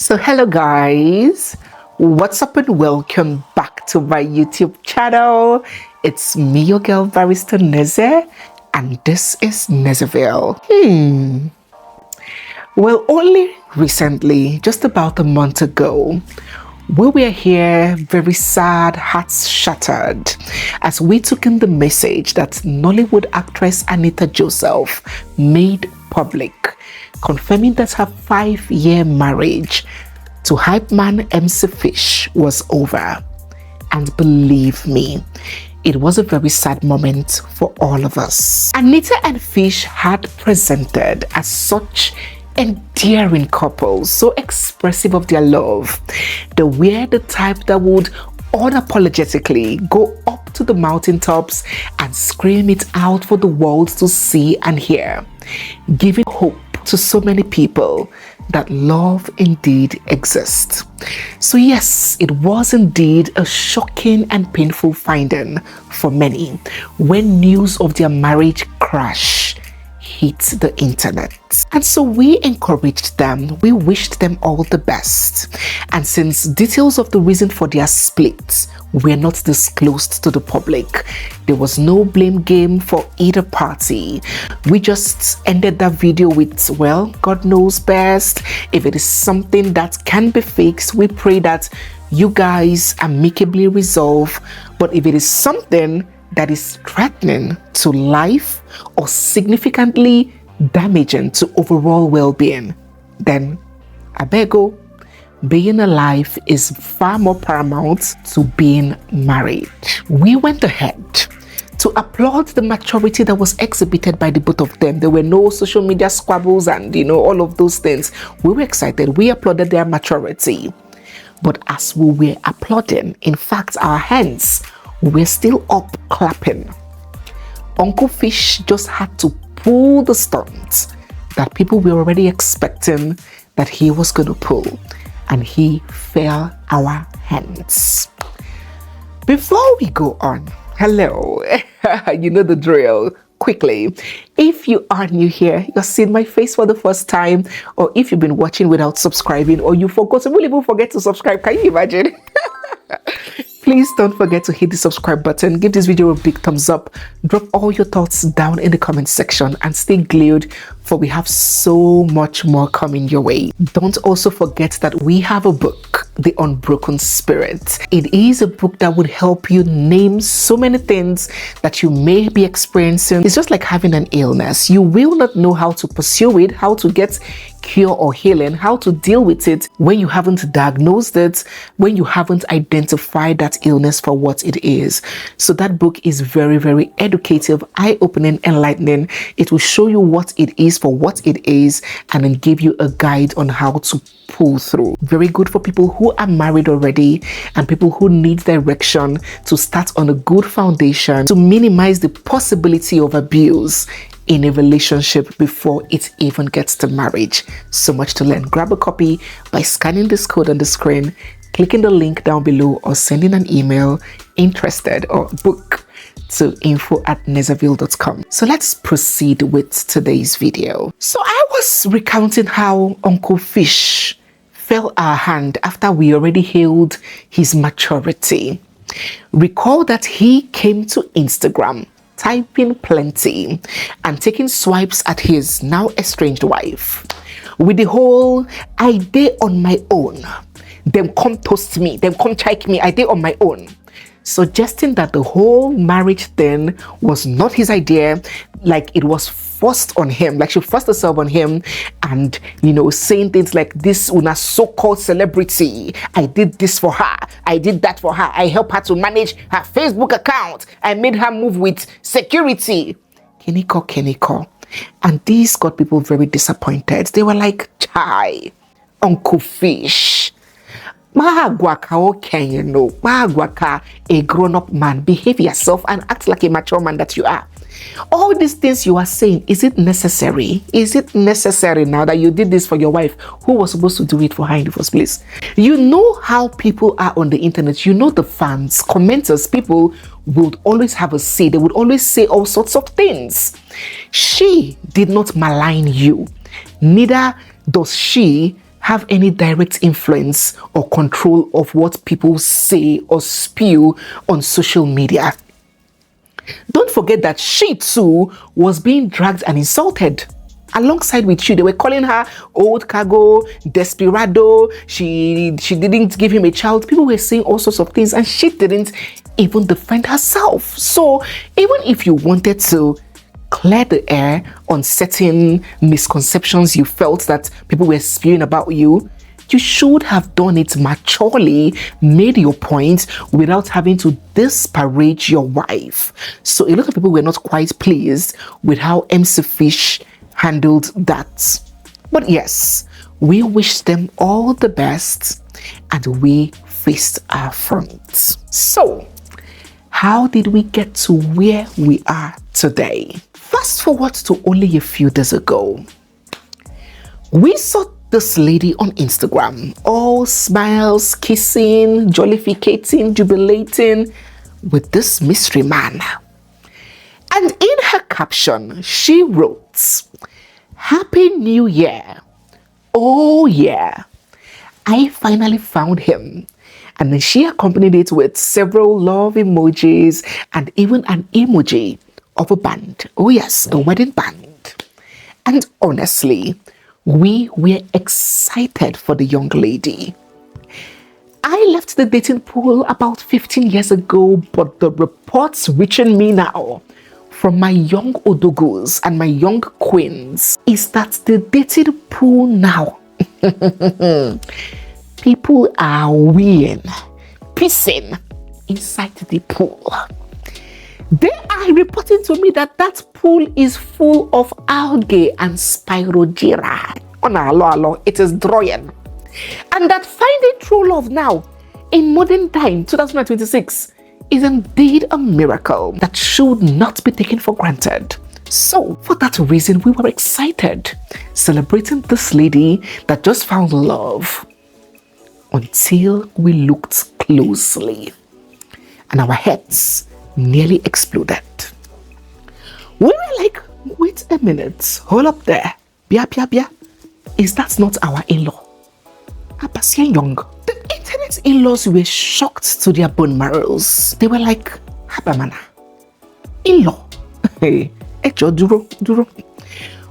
So hello guys, what's up and welcome back to my YouTube channel. It's me, your girl Barrister Neze, and this is Nezeville. Well, only recently, just about a month ago, we were here very sad, hearts shattered, as we took in the message that Nollywood actress ANITA JOSEPH made public, confirming that her 5-year marriage to hype man MC Fish was over. And believe me, it was a very sad moment for all of us. ANITA and Fish had presented as such endearing couples, so expressive of their love. They were the type that would unapologetically go up to the mountaintops and scream it out for the world to see and hear, giving hope to so many people that love indeed exists. So yes, it was indeed a shocking and painful finding for many when news of their marriage crash hit the internet. And so we encouraged them, we wished them all the best. And since details of the reason for their split were not disclosed to the public, there was no blame game for either party. We just ended that video with, well, God knows best. If it is something that can be fixed, we pray that you guys amicably resolve. But if it is something that is threatening to life or significantly damaging to overall well-being, then I beg you, being alive is far more paramount to being married. We went ahead to applaud the maturity that was exhibited by the both of them. There were no social media squabbles and all of those things. We were excited. We applauded their maturity. But as we were applauding, in fact, our hands were still up clapping. Uncle Fish just had to pull the stunt that people were already expecting that he was going to pull, and he fell our hands. Before we go on, hello, you know the drill. Quickly, if you are new here, you're seeing my face for the first time, or if you've been watching without subscribing, or you forgot, will even forget to subscribe, can you imagine? Please don't forget to hit the subscribe button, give this video a big thumbs up, drop all your thoughts down in the comment section, and stay glued, for we have so much more coming your way. Don't also forget that we have a book, The Unbroken Spirit. It is a book that would help you name so many things that you may be experiencing. It's just like having an illness. You will not know how to pursue it, how to get cure or healing, how to deal with it when you haven't diagnosed it, when you haven't identified that illness for what it is. So that book is very, very educative, eye-opening, enlightening. It will show you what it is for what it is, and then give you a guide on how to pull through. Very good for people who are married already and people who need direction to start on a good foundation to minimize the possibility of abuse in a relationship before it even gets to marriage. So much to learn. Grab a copy by scanning this code on the screen, clicking the link down below, or sending an email interested or book to info@nezeville.com. So let's proceed with today's video. So I was recounting how Uncle Fish fell our hand after we already hailed his maturity. Recall that he came to Instagram typing plenty and taking swipes at his now estranged wife with the whole "I dey on my own, them come toast me, them come check me, I dey on my own," suggesting that the whole marriage thing was not his idea, like it was forced on him, like she forced herself on him, and saying things like, "This una so-called celebrity, I did this for her, I did that for her, I helped her to manage her Facebook account, I made her move with security." Kiniko. And these got people very disappointed. They were like, "Chai, Uncle Fish, a grown-up man, behave yourself and act like a mature man that you are. All these things you are saying, is it necessary? Is it necessary now that you did this for your wife, who was supposed to do it for her in the first place?" You know how people are on the internet. You know the fans, commenters, people would always have a say. They would always say all sorts of things. She did not malign you. Neither does she have any direct influence or control of what people say or spew on social media. Don't forget that she too was being dragged and insulted alongside with you. They were calling her old cargo, desperado. She didn't give him a child. People were saying all sorts of things and she didn't even defend herself. So even if you wanted to clear the air on certain misconceptions you felt that people were spewing about you, you should have done it maturely, made your point without having to disparage your wife. So a lot of people were not quite pleased with how MC Fish handled that. But yes, we wish them all the best and we faced our front. So how did we get to where we are today? Fast forward to only a few days ago. We saw this lady on Instagram, all smiles, kissing, jollificating, jubilating with this mystery man. And in her caption, she wrote, "Happy New Year. Oh yeah, I finally found him." And then she accompanied it with several love emojis and even an emoji of a band. Oh yes, a wedding band. And honestly, we were excited for the young lady. I left the dating pool about 15 years ago, but the reports reaching me now from my young odogus and my young queens is that the dating pool now, people are weeing, pissing inside the pool. They are reporting to me that that pool is full of algae and spirogyra. Oh no, it is drying. And that finding true love now in modern time, 2026, is indeed a miracle that should not be taken for granted. So for that reason, we were excited celebrating this lady that just found love until we looked closely and our heads nearly exploded. We were like, wait a minute, hold up there. Bia. Is that not our in-law? Abasia Young. The internet in-laws were shocked to their bone marrows. They were like, Habamana, in-law. Hey, Echo, Duro.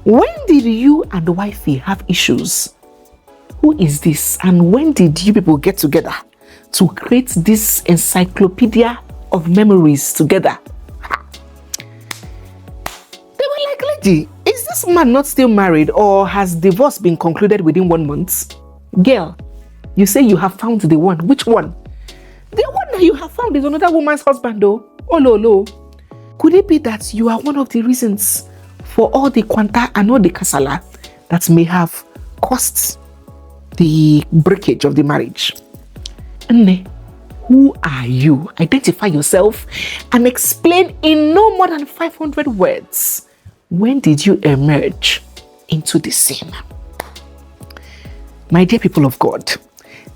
When did you and the wifey have issues? Who is this? And when did you people get together to create this encyclopedia of memories together? They were like, lady, is this man not still married or has divorce been concluded within 1 month? Girl, you say you have found the one. Which one? The one that you have found is another woman's husband though. Oh no. Could it be that you are one of the reasons for all the quanta and all the kasala that may have caused the breakage of the marriage? Nne, who are you? Identify yourself and explain in no more than 500 words. When did you emerge into the scene? My dear people of God,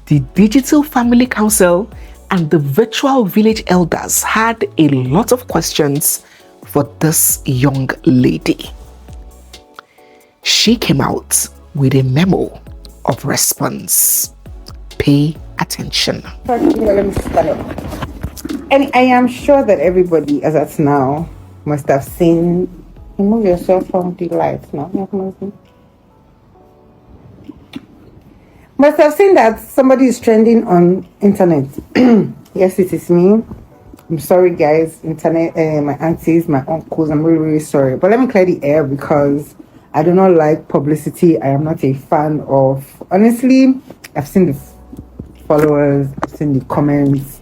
the Digital Family Council and the virtual village elders had a lot of questions for this young lady. She came out with a memo of response. Pay attention. And I am sure that everybody, as at now, must have seen. Remove yourself from the lights now. Must have seen that somebody is trending on internet. Yes, it is me. I'm sorry, guys. Internet, my aunties, my uncles. I'm really sorry. But let me clear the air because I do not like publicity. I am not a fan of. Honestly, I've seen the followers. I've seen the comments.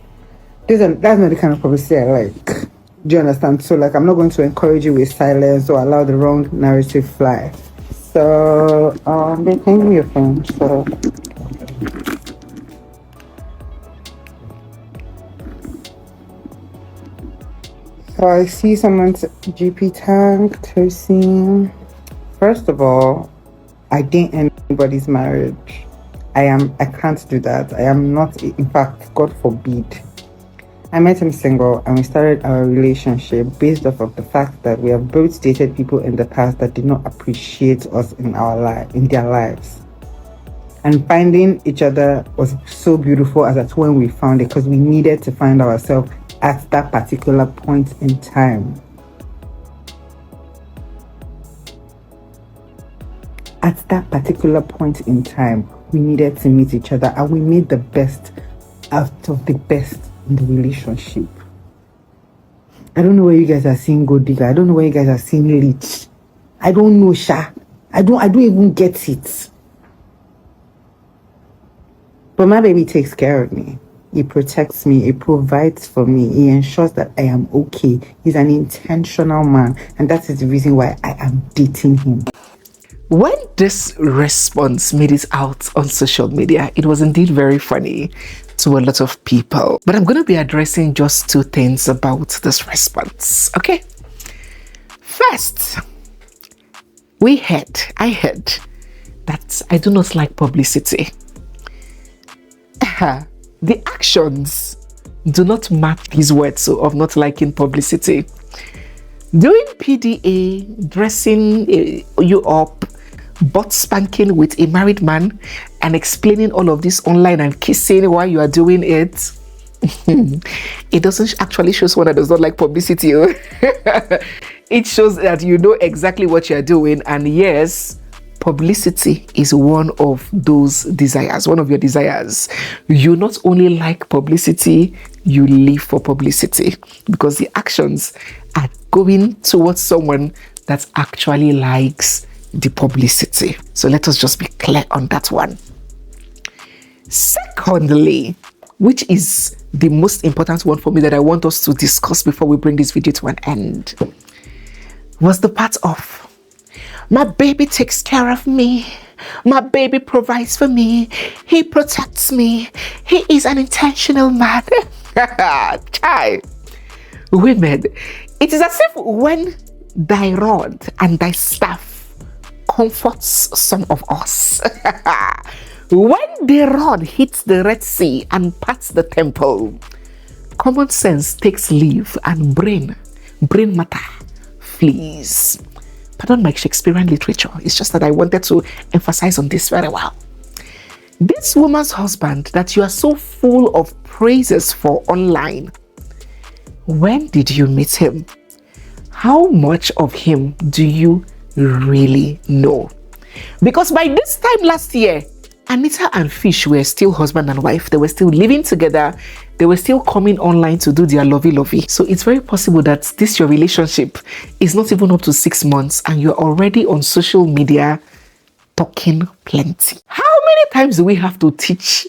That's not the kind of publicity I like. Do you understand? So, like, I'm not going to encourage you with silence or allow the wrong narrative fly. So, they can give me your phone. So I see someone's GP tag, Tosin. First of all, I didn't end anybody's marriage. I can't do that. I am not, in fact, God forbid. I met him single and we started our relationship based off of the fact that we have both dated people in the past that did not appreciate us in their lives. And finding each other was so beautiful as that's when we found it, because we needed to find ourselves at that particular point in time. At that particular point in time, we needed to meet each other, and we made the best out of the best in the relationship. I don't know where you guys are seeing gold digger. I don't know where you guys are seeing leech. I don't know, Sha. I don't even get it. But my baby takes care of me. He protects me. He provides for me. He ensures that I am okay. He's an intentional man. And that is the reason why I am dating him. When this response made it out on social media, it was indeed very funny to a lot of people. But I'm going to be addressing just two things about this response, okay? First, I heard that I do not like publicity. The actions do not match his words of not liking publicity. Doing PDA, dressing you up, butt spanking with a married man, and explaining all of this online and kissing while you are doing it, it doesn't actually show someone that does not like publicity. It shows that you know exactly what you are doing, and yes, publicity is one of those desires, one of your desires. You not only like publicity, you live for publicity, because the actions are going towards someone that actually likes the publicity. So let us just be clear on that one. Secondly, which is the most important one for me that I want us to discuss before we bring this video to an end, was the part of, my baby takes care of me. My baby provides for me. He protects me. He is an intentional man. Chai. Women, it is as if when thy rod and thy staff comforts some of us. When the rod hits the Red Sea and parts the temple, common sense takes leave and brain matter flees. Pardon my Shakespearean literature. It's just that I wanted to emphasize on this very well. This woman's husband that you are so full of praises for online, when did you meet him? How much of him do you really know? Because by this time last year, Anita and Fish were still husband and wife. They were still living together. They were still coming online to do their lovey-lovey. So it's very possible that this your relationship is not even up to 6 months and you're already on social media talking plenty. How many times do we have to teach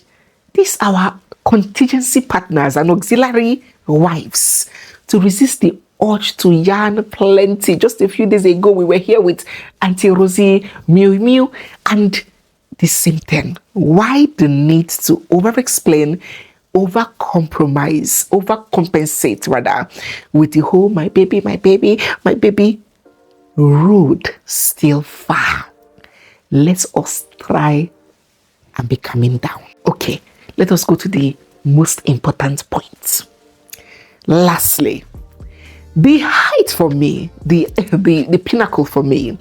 these our contingency partners and auxiliary wives to resist the urge to yarn plenty? Just a few days ago, we were here with Auntie Rosie, Mew, and the same thing. Why the need to over-explain, over-compromise, over-compensate rather, with the whole my baby, road still far. Let us try and be coming down. Okay, let us go to the most important point. Lastly, the height for me, the pinnacle for me,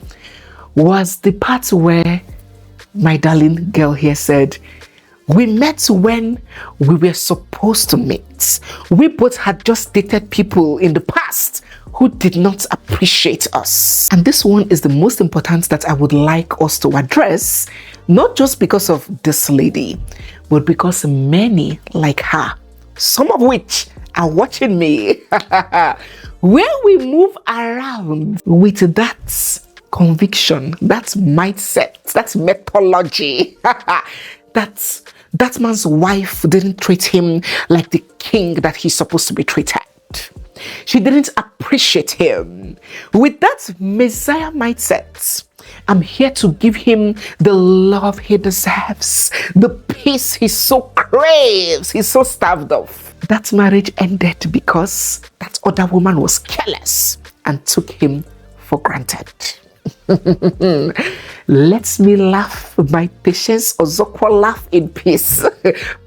was the part where my darling girl here said, we met when we were supposed to meet. We both had just dated people in the past who did not appreciate us. And this one is the most important that I would like us to address, not just because of this lady, but because many like her, some of which are watching me, where we move around with that conviction, that mindset, that methodology, that man's wife didn't treat him like the king that he's supposed to be treated. She didn't appreciate him. With that Messiah mindset, I'm here to give him the love he deserves, the peace he so craves, he's so starved of. That marriage ended because that other woman was careless and took him for granted. Let me laugh, my Patience Ozokwa laugh in peace.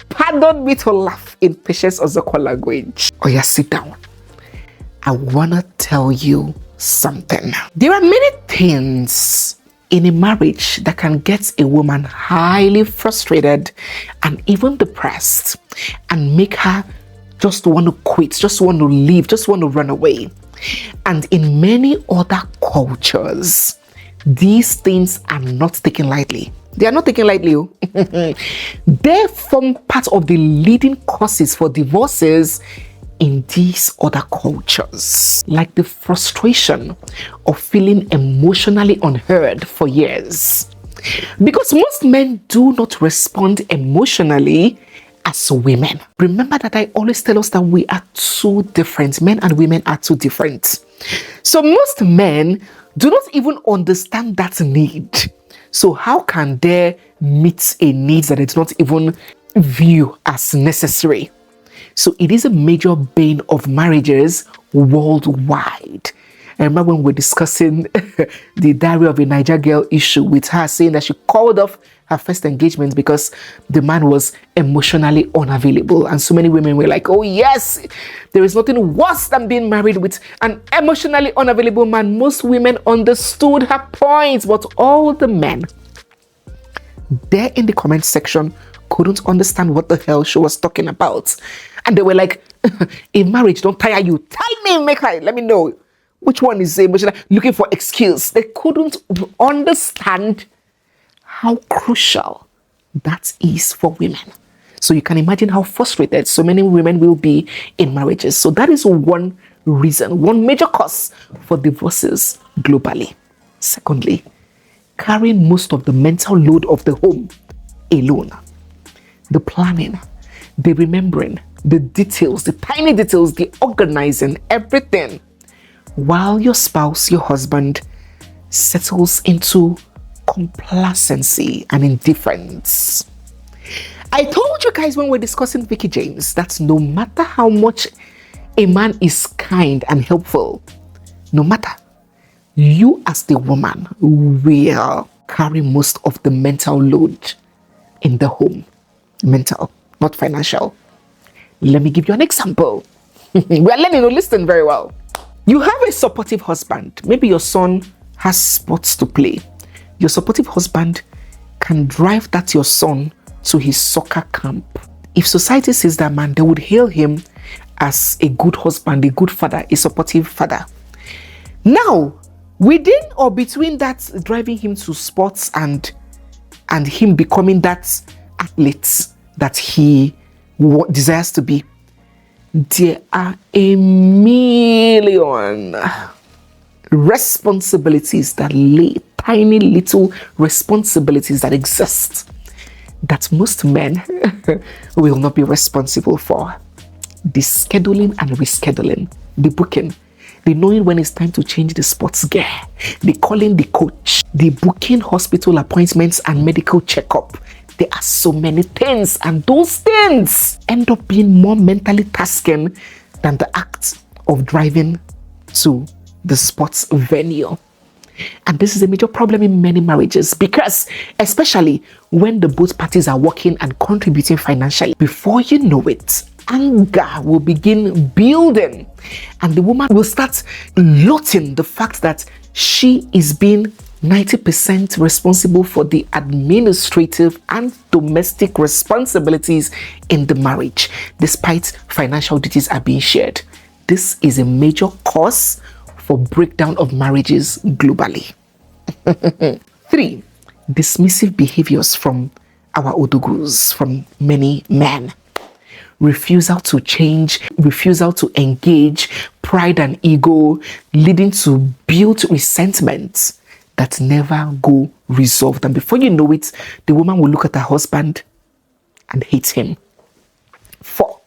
Pardon me to laugh in Patience Ozokwa language. Oh yeah, sit down. I wanna tell you something. There are many things in a marriage that can get a woman highly frustrated and even depressed and make her just want to quit, just want to leave, just want to run away. And in many other cultures, these things are not taken lightly. They are not taken lightly. They form part of the leading causes for divorces in these other cultures, like the frustration of feeling emotionally unheard for years. Because most men do not respond emotionally as women. Remember that I always tell us that we are two different. Men and women are two different. So most men do not even understand that need. So how can they meet a need that they do not even view as necessary? So it is a major bane of marriages worldwide. I remember when we were discussing the Diary of a Niger Girl issue with her saying that she called off her first engagement because the man was emotionally unavailable. And so many women were like, oh yes, there is nothing worse than being married with an emotionally unavailable man. Most women understood her point, but all the men there in the comment section couldn't understand what the hell she was talking about. And they were like, in marriage, don't tire you. Tell me, let me know. Which one is emotional? Looking for excuse. They couldn't understand how crucial that is for women. So you can imagine how frustrated so many women will be in marriages. So that is one reason, one major cause for divorces globally. Secondly, carrying most of the mental load of the home alone. The planning, the remembering, the details, the tiny details, the organizing, everything, while your spouse, your husband, settles into complacency and indifference. I told you guys when we were discussing Vicky James that no matter how much a man is kind and helpful, no matter, you as the woman will carry most of the mental load in the home. Mental, not financial. Let me give you an example. We are learning to listen very well. You have a supportive husband. Maybe your son has sports to play. Your supportive husband can drive that your son to his soccer camp. If society sees that man, they would hail him as a good husband, a good father, a supportive father. Now, within or between that driving him to sports and him becoming that athlete that he desires to be, there are a million responsibilities that lay, tiny little responsibilities that exist that most men will not be responsible for. The scheduling and rescheduling, the booking, the knowing when it's time to change the sports gear, the calling the coach, the booking hospital appointments and medical checkup. There are so many things, and those things end up being more mentally tasking than the act of driving to the sports venue. And this is a major problem in many marriages because, especially when the both parties are working and contributing financially, before you know it, anger will begin building and the woman will start loathing the fact that she is being 90% responsible for the administrative and domestic responsibilities in the marriage, despite financial duties are being shared. This is a major cause for breakdown of marriages globally. 3, dismissive behaviors from our odogus, from many men. Refusal to change, refusal to engage, pride and ego, leading to built resentment that never go resolved. And before you know it, the woman will look at her husband and hate him. 4,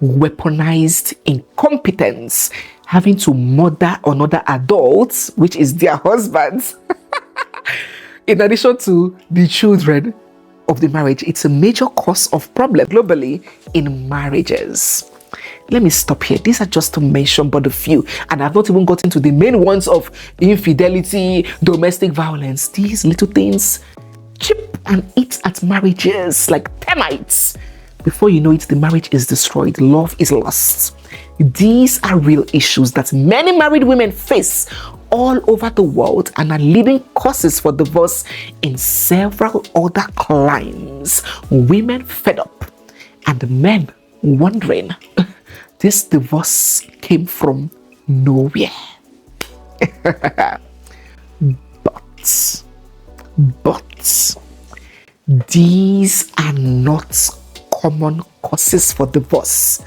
weaponized incompetence, having to mother another adults, which is their husbands, in addition to the children of the marriage. It's a major cause of problem globally in marriages. Let me stop here. These are just to mention but a few, and I've not even gotten to the main ones of infidelity, domestic violence. These little things chip and eat at marriages like termites. Before you know it, the marriage is destroyed. Love is lost. These are real issues that many married women face all over the world and are leading causes for divorce in several other climes. Women fed up and men wondering. This divorce came from nowhere. But these are not common causes for divorce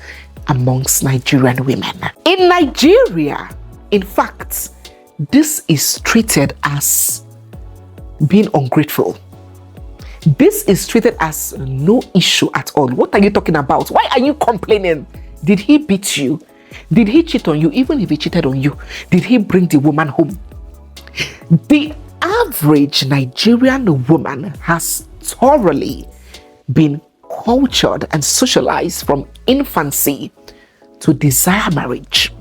amongst Nigerian women. In Nigeria, in fact, this is treated as being ungrateful. This is treated as no issue at all. What are you talking about? Why are you complaining? Did he beat you? Did he cheat on you? Even if he cheated on you, did he bring the woman home? The average Nigerian woman has thoroughly been cultured and socialized from infancy to desire marriage,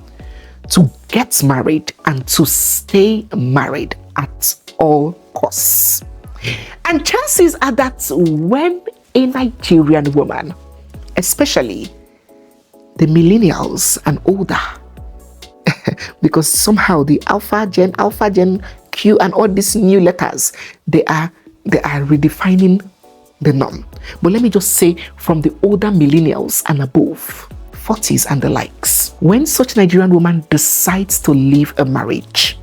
to get married, and to stay married at all costs. And chances are that when a Nigerian woman, especially the millennials and older, because somehow the Alpha Gen Q and all these new letters, they are redefining the norm. But let me just say, from the older millennials and above, 40s and the likes, when such Nigerian woman decides to leave a marriage,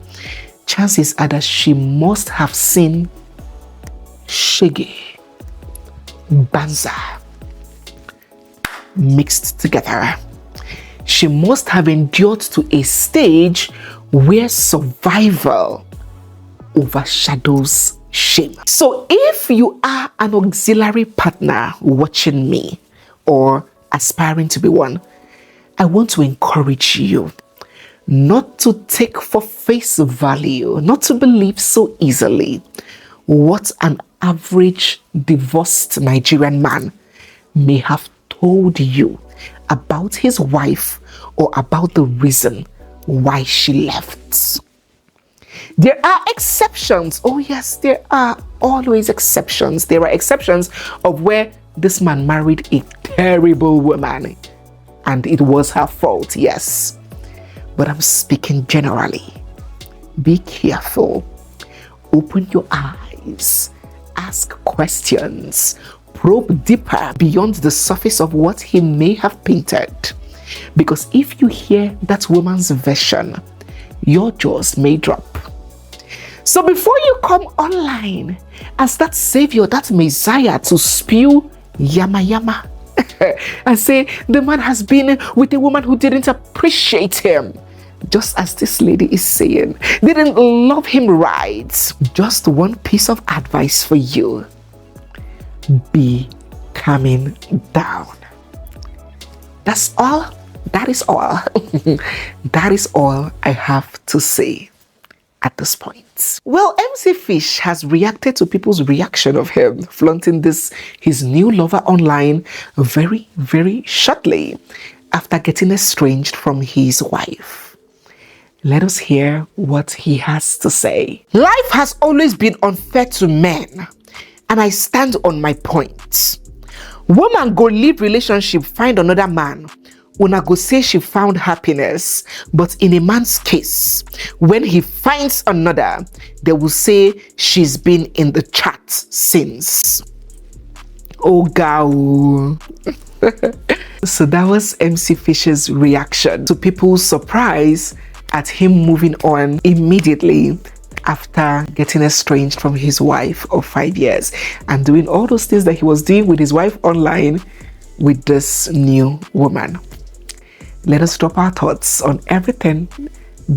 chances are that she must have seen shege, banza mixed together. She must have endured to a stage where survival overshadows shame. So if you are an auxiliary partner watching me or aspiring to be one, I want to encourage you not to take for face value, not to believe so easily what an average divorced Nigerian man may have told you about his wife or about the reason why she left. There are exceptions. Oh yes, there are always exceptions. There are exceptions of where this man married a terrible woman and it was her fault, yes. But I'm speaking generally. Be careful. Open your eyes. Ask questions. Probe deeper beyond the surface of what he may have painted. Because if you hear that woman's version, your jaws may drop. So before you come online as that savior, that messiah to spew yama and say the man has been with a woman who didn't appreciate him, just as this lady is saying, didn't love him right, just one piece of advice for you: be coming down. That's all. That is all. That is all I have to say at this point. Well, MC Fish has reacted to people's reaction of him flaunting his new lover online very, very shortly after getting estranged from his wife. Let us hear what he has to say. Life has always been unfair to men, and I stand on my point. Woman go leave relationship, find another man. Una go say she found happiness, but in a man's case, when he finds another, they will say she's been in the chat since. Oh, gao. So that was MC Fish's reaction to people's surprise at him moving on immediately after getting estranged from his wife of 5 years and doing all those things that he was doing with his wife online with this new woman. Let us drop our thoughts on everything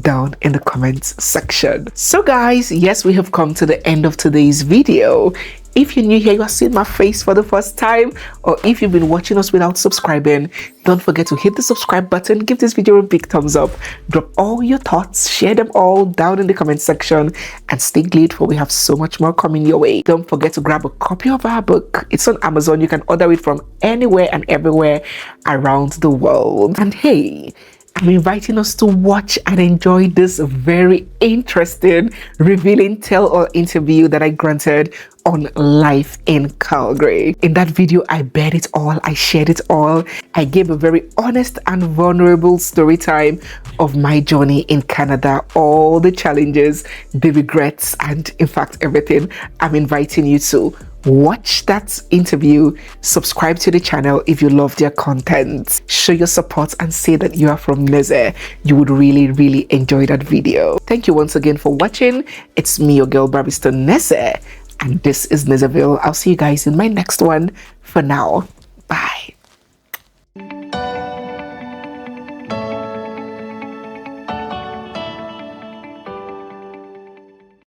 down in the comments section. So guys, yes, we have come to the end of today's video. If you're new here, you are seeing my face for the first time, or if you've been watching us without subscribing, don't forget to hit the subscribe button, give this video a big thumbs up, drop all your thoughts, share them all down in the comment section, and stay glued for we have so much more coming your way. Don't forget to grab a copy of our book. It's on Amazon. You can order it from anywhere and everywhere around the world. And hey, I'm inviting us to watch and enjoy this very interesting, revealing tell-all interview that I granted on life in Calgary. In that video, I bared it all, I shared it all. I gave a very honest and vulnerable story time of my journey in Canada, all the challenges, the regrets, and in fact, everything. I'm inviting you to watch that interview, subscribe to the channel if you love their content, show your support and say that you are from Neze. You would really enjoy that video. Thank you once again for watching. It's me, your girl Barrister Neze, and this is Nezeville. I'll see you guys in my next one. For now, bye.